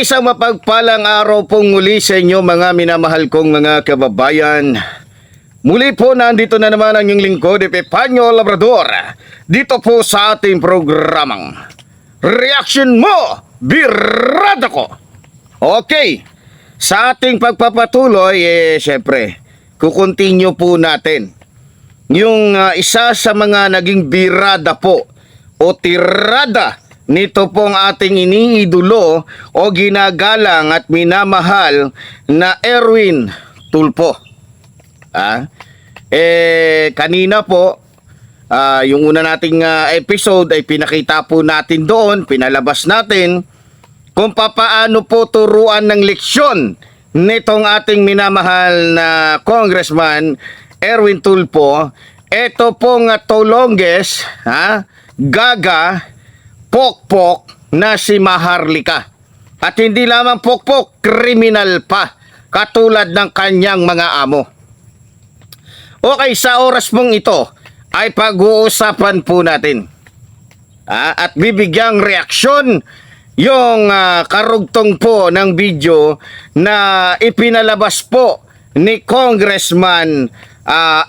Isang mapagpalang araw pong muli sa inyo mga minamahal kong mga kababayan. Muli po nandito na naman ang inyong lingkod, Epifanio Labrador, dito po sa ating programang Reaction Mo, Birada Ko. Okay, sa ating pagpapatuloy, syempre, kukontinue po natin yung isa sa mga naging birada po o tirada nito pong ating iniidolo o ginagalang at minamahal na Erwin Tulfo. Kanina po, yung una nating episode ay pinakita po natin doon, pinalabas natin kung papaano po turuan ng leksyon nitong ating minamahal na Congressman Erwin Tulfo. Ito pong tolongges, gaga, pokpok na si Maharlika. At hindi lamang pokpok, kriminal pa, katulad ng kanyang mga amo. Okay, sa oras mong ito ay pag-uusapan po natin at bibigyang reaksyon yung karugtong po ng video na ipinalabas po ni Congressman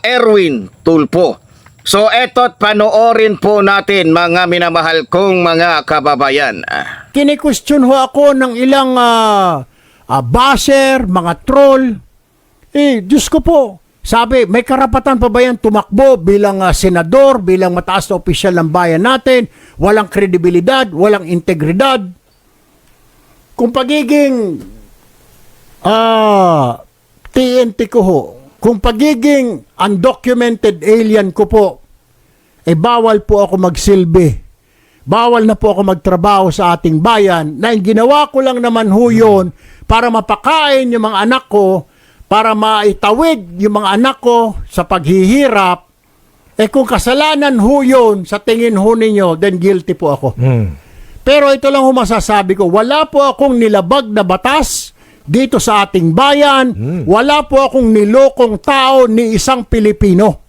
Erwin Tulfo. So eto't panoorin po natin mga minamahal kong mga kababayan. Kini-question ho ako ng ilang basher, mga troll. Diyos ko po, sabi, may karapatan pa ba yan tumakbo bilang senador, bilang mataas na opisyal ng bayan natin, walang kredibilidad, walang integridad. Kung pagiging TNT ko ho, kung pagiging undocumented alien ko po, bawal po ako magsilbi. Bawal na po ako magtrabaho sa ating bayan na ginawa ko lang naman ho yun para mapakain yung mga anak ko, para maitawid yung mga anak ko sa paghihirap. Kung kasalanan ho yun sa tingin ho ninyo, then guilty po ako. Pero ito lang ho masasabi ko, wala po akong nilabag na batas dito sa ating bayan, wala po akong nilokong tao ni isang Pilipino.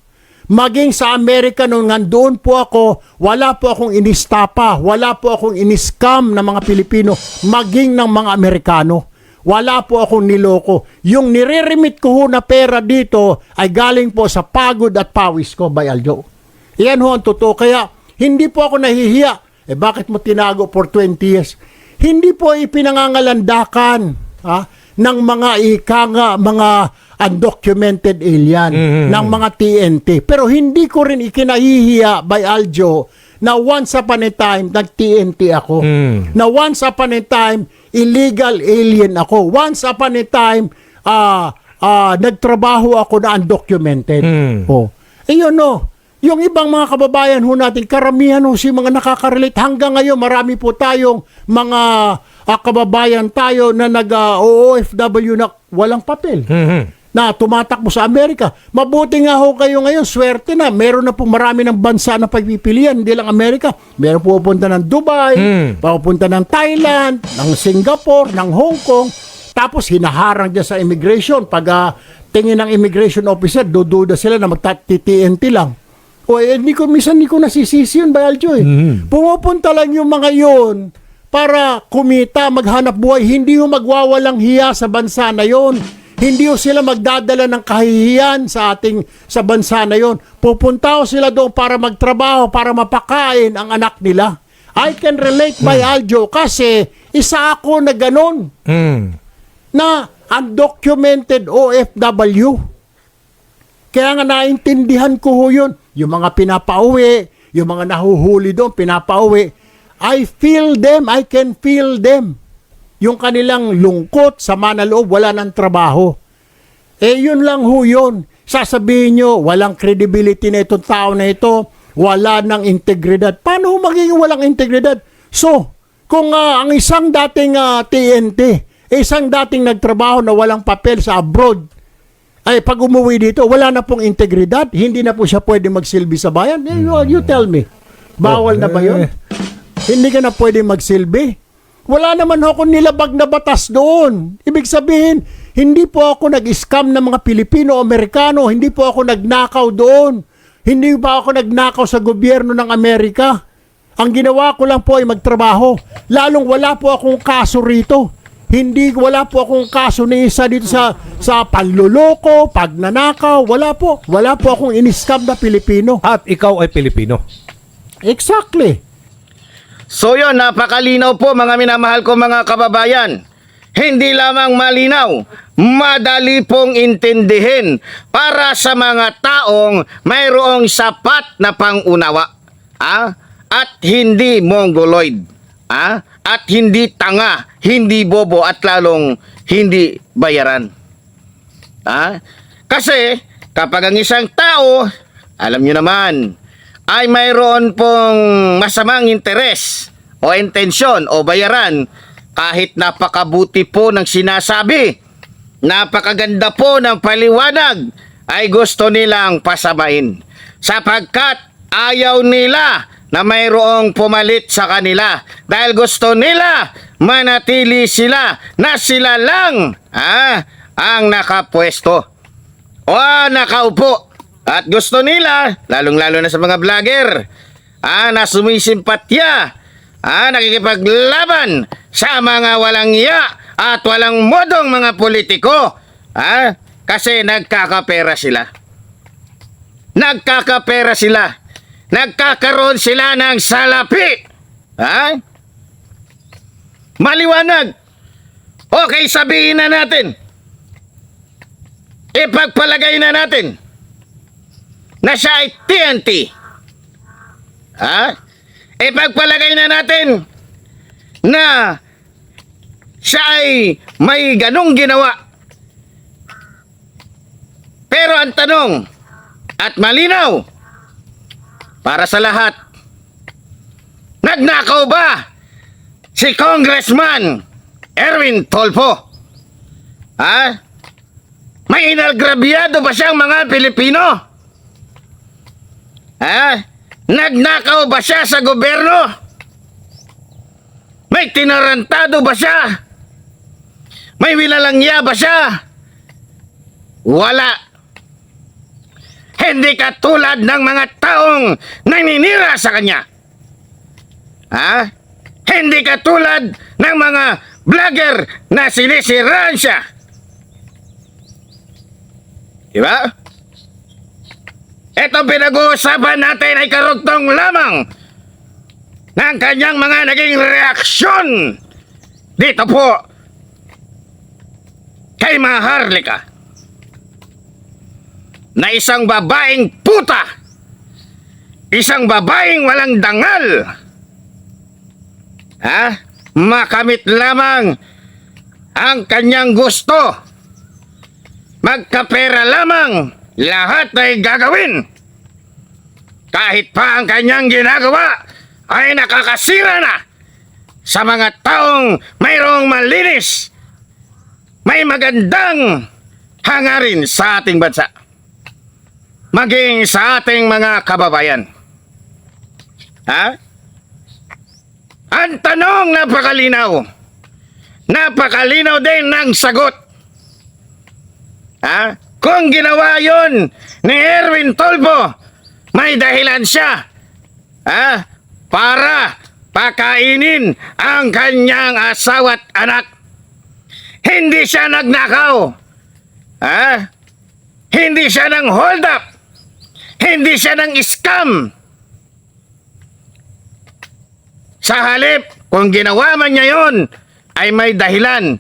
Maging sa Amerika nung nandoon po ako, wala po akong inistapa, wala po akong iniscam ng mga Pilipino, maging ng mga Amerikano. Wala po akong niloko. Yung nire-remit ko ho na pera dito ay galing po sa pagod at pawis ko, by Aljo. Iyan ho ang totoo. Kaya hindi po ako nahihiya. Bakit mo tinago for 20 years? Hindi po ipinangangalandakan ng mga mga undocumented alien, ng mga TNT. Pero hindi ko rin ikinahihiya by Aljo na once upon a time nag-TNT ako. Na once upon a time illegal alien ako. Once upon a time nagtrabaho ako na undocumented. Ayun no. Yung ibang mga kababayan ho natin, karamihan ho si mga nakaka-relate. Hanggang ngayon, marami po tayong mga kababayan tayo na nag-OFW na walang papel. Na tumatakbo sa Amerika. Mabuti nga ho kayo ngayon, swerte na. Meron na po marami ng bansa na pagpipilian, hindi lang Amerika. Meron po pupunta ng Dubai, pupunta ng Thailand, ng Singapore, ng Hong Kong. Tapos hinaharang dyan sa immigration. Pag tingin ng immigration officer, dududa sila na magta-TNT lang. Minsan hindi ko nasisisi yun, Bayaljo. Pumupunta lang yung mga yun para kumita, maghanap buhay. Hindi yung magwawalang hiya sa bansa na yun. Hindi yung sila magdadala ng kahihiyan sa bansa na yun. Pupunta sila doon para magtrabaho, para mapakain ang anak nila. I can relate, Bayaljo, kasi isa ako na ganon. Na undocumented OFW. Kaya nga naintindihan ko ho yun. Yung mga pinapauwi, yung mga nahuhuli doon, pinapauwi. I feel them, I can feel them. Yung kanilang lungkot, sama na loob, wala ng trabaho. Yun lang ho yun. Sasabihin nyo, walang credibility na itong tao na ito, wala ng integridad. Paano magiging walang integridad? So, kung ang isang dating TNT, isang dating nagtrabaho na walang papel sa abroad, ay pag umuwi dito, wala na pong integridad, hindi na po siya pwede magsilbi sa bayan. You tell me, bawal na ba yun? Hindi ka na pwede magsilbi? Wala naman ako nilabag na batas doon. Ibig sabihin, hindi po ako nag-scam ng mga Pilipino o Amerikano, hindi po ako nagnakaw doon. Hindi pa ako nagnakaw sa gobyerno ng Amerika. Ang ginawa ko lang po ay magtrabaho. Lalong wala po akong kaso rito. wala po akong kaso ni isa dito sa panluloko, pagnanakaw, wala po akong in-scam na Pilipino. At ikaw ay Pilipino. Exactly. So yun, napakalinaw po mga minamahal ko mga kababayan. Hindi lamang malinaw, madali pong intindihin para sa mga taong mayroong sapat na pangunawa. At hindi mongoloid. At hindi tanga, hindi bobo at lalong hindi bayaran. Kasi kapag ang isang tao, alam nyo naman, ay mayroon pong masamang interes o intensyon o bayaran, kahit napakabuti po ng sinasabi, napakaganda po ng paliwanag, ay gusto nilang pasamain. Sapagkat ayaw nila na mayroong pumalit sa kanila. Dahil gusto nila manatili sila na sila lang ang nakapwesto o nakaupo. At gusto nila, lalong-lalo na sa mga vlogger, na sumisimpatya, nakikipaglaban sa mga walang iya at walang modong mga politiko. Kasi nagkakapera sila. Nagkakaroon sila ng salapi. Maliwanag. Okay, sabihin na natin. Ipagpalagay na natin na siya ay TNT. Ipagpalagay na natin na siya ay may ganong ginawa. Pero ang tanong, at malinaw, para sa lahat, nagnakaw ba si Congressman Erwin Tolpo? May inalgrabyado ba siyang mga Pilipino? Nagnakaw ba siya sa gobyerno? May tinarantado ba siya? May wilalangya ba siya? Wala. Hindi katulad ng mga taong naninira sa kanya. Hindi katulad ng mga vlogger na sinisiraan siya. Diba? Itong pinag-uusapan natin ay karugtong lamang ng kanyang mga naging reaksyon dito po kay Maharlika, na isang babaeng puta, isang babaeng walang dangal, makamit lamang ang kanyang gusto, magkapera lamang, lahat ay gagawin. Kahit pa ang kanyang ginagawa ay nakakasira na sa mga taong mayroong malinis, may magandang hangarin sa ating bansa, maging sa ating mga kababayan. Ang tanong napakalinaw. Napakalinaw din ng sagot. Kung ginawa yon ni Erwin Tolpo, may dahilan siya para pakainin ang kanyang asawa at anak. Hindi siya nagnakaw. Hindi siya nang hold up. Hindi siya nang scam. Sa halip, kung ginawa man niya yon, ay may dahilan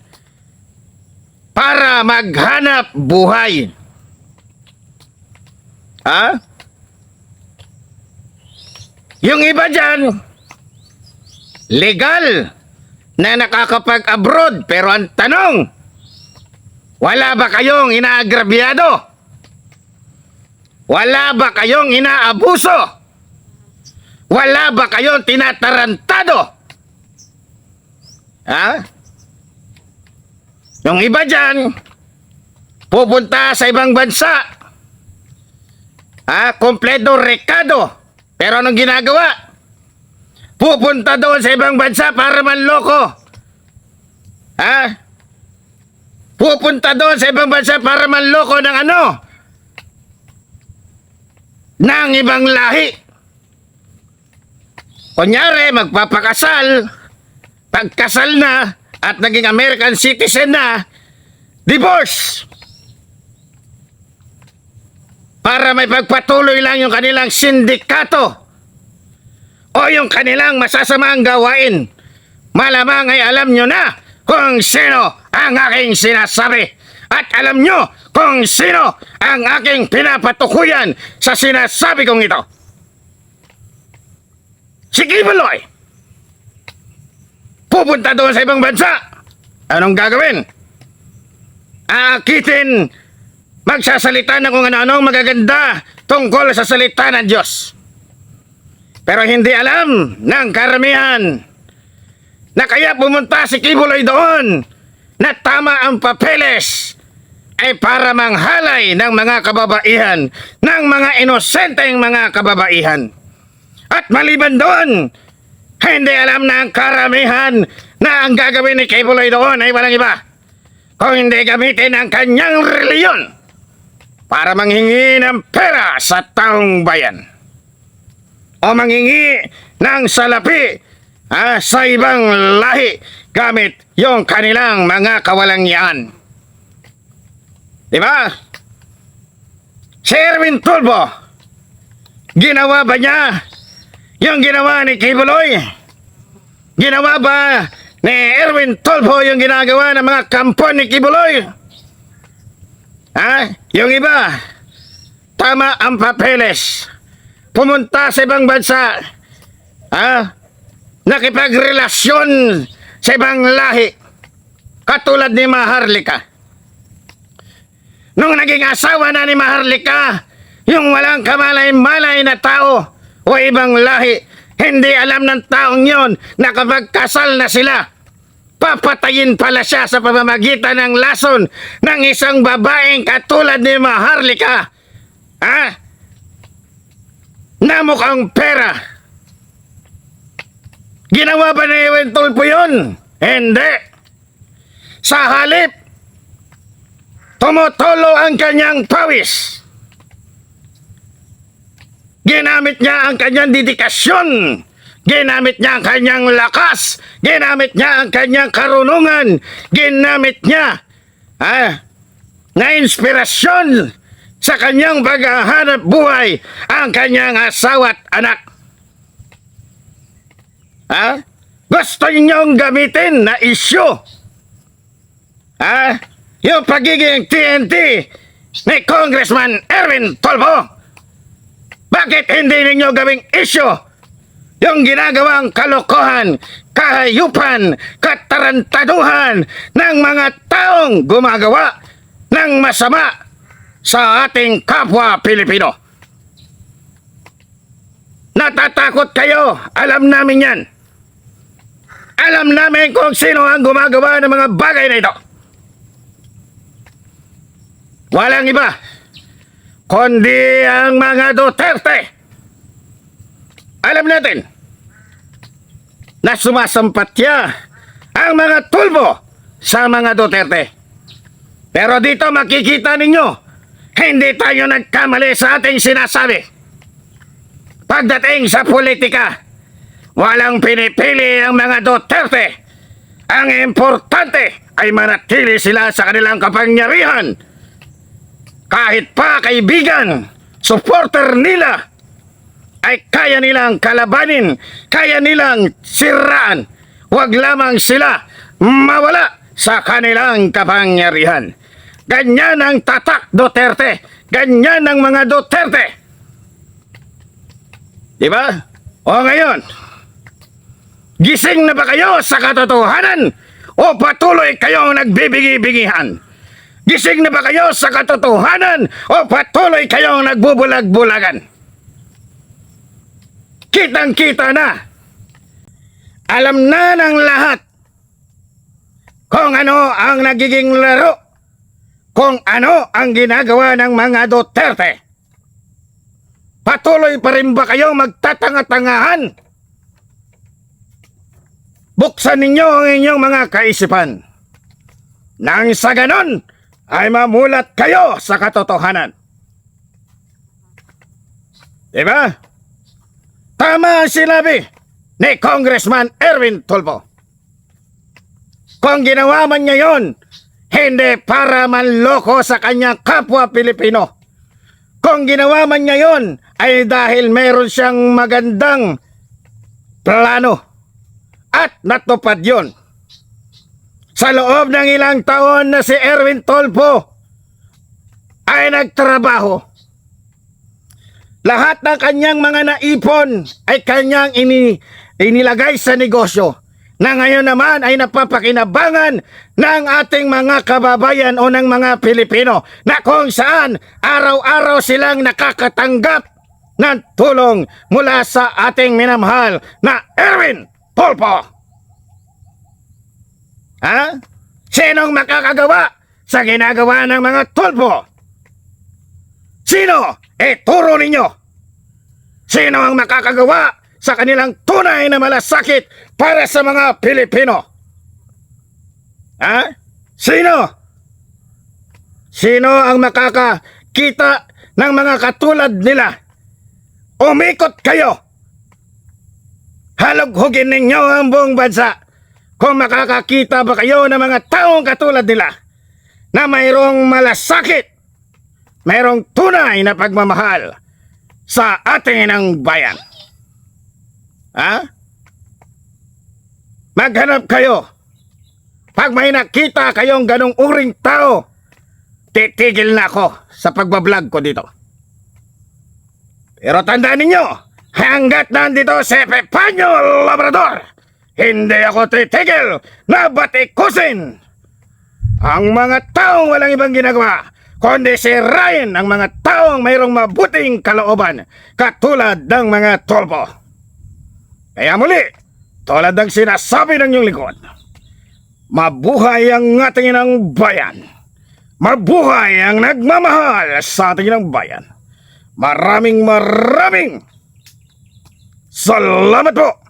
para maghanap buhay. Yung iba dyan, legal na nakakapag-abroad, pero ang tanong, wala ba kayong inaagrabyado? Wala ba kayong inaabuso? Wala ba kayong tinatarantado? Yung iba dyan, pupunta sa ibang bansa, kompleto rekado, pero anong ginagawa? Pupunta doon sa ibang bansa para manloko. Pupunta doon sa ibang bansa para manloko ng ano? Ng ibang lahi. Kunyari, magpapakasal, pagkasal na, at naging American citizen na, divorce. Para may pagpatuloy lang yung kanilang sindikato o yung kanilang masasamaang gawain. Malamang ay alam nyo na kung sino ang aking sinasabi. At alam nyo kung sino ang aking pinapatukuyan sa sinasabi kong ito. Si Kibuloy, pupunta doon sa ibang bansa. Anong gagawin? Aakitin, magsasalita ng kung ano-anong magaganda tungkol sa salita ng Diyos. Pero hindi alam ng karamihan na kaya pumunta si Kibuloy doon na tama ang papeles ay para manghalay ng mga kababaihan, ng mga inosenteng mga kababaihan. At maliban doon, hindi alam na ang karamihan na ang gagawin ni Kibuloy doon ay walang iba kung hindi gamitin ang kanyang reliyon para manghingi ng pera sa taong bayan o manghingi ng salapi sa ibang lahi gamit yung kanilang mga kawalangyaan. Diba? Si Erwin Tulfo, ginawa ba niya yung ginawa ni Kibuloy? Ginawa ba ni Erwin Tulfo yung ginagawa ng mga kampo ni Kibuloy? Yung iba, tama ang papeles. Pumunta sa ibang bansa. Nakipagrelasyon sa ibang lahi. Katulad ni Maharlika. Nung naging asawa na ni Maharlika, yung walang kamalay-malay na tao o ibang lahi, hindi alam ng taong yon na kapag kasal na sila, papatayin pala siya sa pamamagitan ng lason ng isang babaeng katulad ni Maharlika. Na mukhang pera. Ginawa ba ni Erwin Tulfo yun? Hindi. Sa halip, tumutulo ang kanyang pawis. Ginamit niya ang kanyang dedikasyon. Ginamit niya ang kanyang lakas. Ginamit niya ang kanyang karunungan. Ginamit niya na inspirasyon sa kanyang paghahanap buhay ang kanyang asawa at anak. Gusto ninyong gamitin na isyu yung pagiging TNT ni Congressman Erwin Tulfo. Bakit hindi ninyo gawing isyu yung ginagawang kalokohan, kahayupan, katarantaduhan ng mga taong gumagawa ng masama sa ating kapwa Pilipino? Natatakot kayo, alam namin yan. Alam namin kung sino ang gumagawa ng mga bagay na ito. Walang iba kundi ang mga Duterte. Alam natin na sumasampatya ang mga Tulfo sa mga Duterte. Pero dito makikita ninyo, hindi tayo nagkamali sa ating sinasabi. Pagdating sa politika, walang pinipili ang mga Duterte. Ang importante ay manatili sila sa kanilang kapangyarihan. Kahit pa kaibigan, supporter nila, ay kaya nilang kalabanin, kaya nilang siraan. Huwag lamang sila mawala sa kanilang kapangyarihan. Ganyan ang tatak Duterte. Ganyan ang mga Duterte. Diba? O ngayon, gising na ba kayo sa katotohanan o patuloy kayong nagbibigi-bigihan? Gising na ba kayo sa katotohanan o patuloy kayong nagbubulag-bulagan? Kitang-kita na. Alam na ng lahat kung ano ang nagiging laro, kung ano ang ginagawa ng mga Duterte. Patuloy pa rin ba kayong magtatanga-tangahan? Buksan ninyo ang inyong mga kaisipan. Nang sa ganon, ay mamulat kayo sa katotohanan. Diba? Tama ang sinabi ni Congressman Erwin Tulfo. Kung ginawa man niya yon, hindi para manloko sa kanyang kapwa Pilipino. Kung ginawa man niya yon, ay dahil meron siyang magandang plano. At natupad yon. Sa loob ng ilang taon na si Erwin Tulfo ay nagtrabaho, lahat ng kanyang mga naipon ay kanyang inilagay sa negosyo na ngayon naman ay napapakinabangan ng ating mga kababayan o ng mga Pilipino na kung saan araw-araw silang nakakatanggap ng tulong mula sa ating minamahal na Erwin Tulfo. Ha? Sinong makakagawa sa ginagawa ng mga Tulfo? Sino? Turo ninyo. Sino ang makakagawa sa kanilang tunay na malasakit para sa mga Pilipino? Ha? Sino? Sino ang makakakita ng mga katulad nila? Umikot kayo. Halughugin ninyo ang buong bansa kung makakakita ba kayo ng mga taong katulad nila na mayroong malasakit, mayroong tunay na pagmamahal sa ating inang bayan. Ha? Maghanap kayo. Pag may nakita kayong ganong uring tao, titigil na ako sa pagbablog ko dito. Pero tandaan ninyo, hanggat nandito si Epifanio Labrador, hindi ako titigil na batikusin ang mga taong walang ibang ginagawa, kundi sirain ang mga taong mayroong mabuting kalooban katulad ng mga Tulfo. Kaya muli, tulad ng sinasabi ng iyong lingkod, mabuhay ang ating inang bayan. Mabuhay ang nagmamahal sa ating inang bayan. Maraming salamat po.